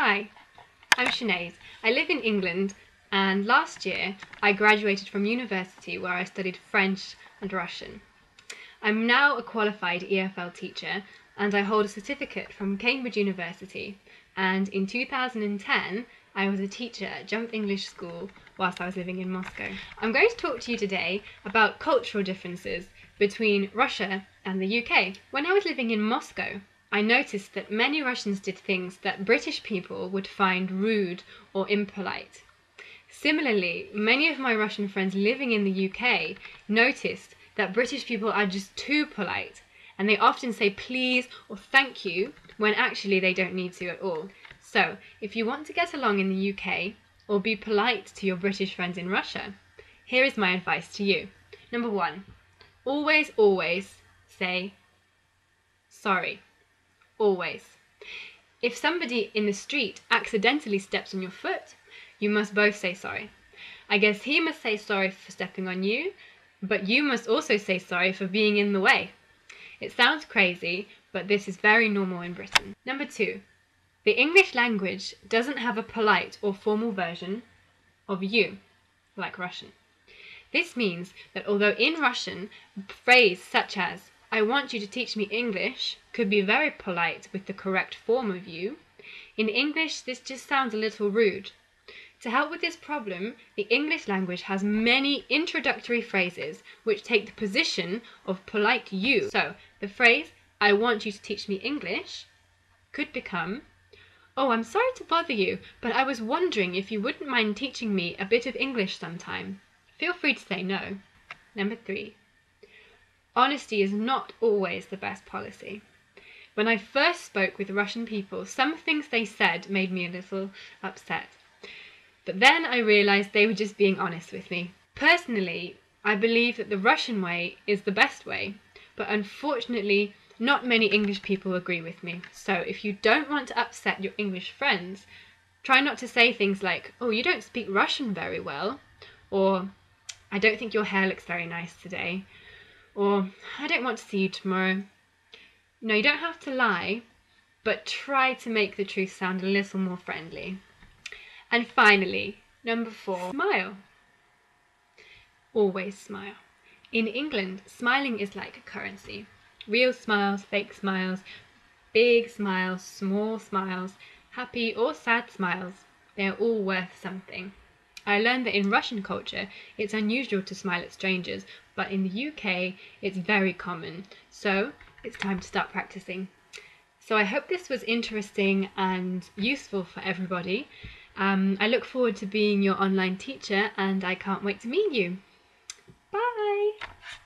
Hi, I'm Sinead. I live in England, and last year I graduated from university where I studied French and Russian. I'm now a qualified EFL teacher, and I hold a certificate from Cambridge University, and in 2010 I was a teacher at Jump English School whilst I was living in Moscow. I'm going to talk to you today about cultural differences between Russia and the UK. When I was living in Moscow, I noticed that many Russians did things that British people would find rude or impolite. Similarly, many of my Russian friends living in the UK noticed that British people are just too polite, and they often say please or thank you when actually they don't need to at all. So, if you want to get along in the UK or be polite to your British friends in Russia, here is my advice to you. Number 1, always say sorry. Always. If somebody in the street accidentally steps on your foot, you must both say sorry. I guess he must say sorry for stepping on you, but you must also say sorry for being in the way. It sounds crazy, but this is very normal in Britain. Number 2, the English language doesn't have a polite or formal version of you, like Russian. This means that although in Russian, a phrase such as "I want you to teach me English" could be very polite with the correct form of you, in English this just sounds a little rude. To help with this problem, the English language has many introductory phrases which take the position of polite you. So the phrase "I want you to teach me English" could become, "Oh, I'm sorry to bother you, but I was wondering if you wouldn't mind teaching me a bit of English sometime. Feel free to say no." Number 3, honesty is not always the best policy. When I first spoke with Russian people, some things they said made me a little upset. But then I realized they were just being honest with me. Personally, I believe that the Russian way is the best way, but unfortunately, not many English people agree with me. So if you don't want to upset your English friends, try not to say things like, "Oh, you don't speak Russian very well," or "I don't think your hair looks very nice today," or "I don't want to see you tomorrow." No, you don't have to lie, but try to make the truth sound a little more friendly. And finally, number 4, smile. Always smile. In England, smiling is like a currency. Real smiles, fake smiles, big smiles, small smiles, happy or sad smiles, they are all worth something. I learned that in Russian culture, it's unusual to smile at strangers, but in the UK, it's very common. So it's time to start practicing. So I hope this was interesting and useful for everybody. I look forward to being your online teacher, and I can't wait to meet you. Bye!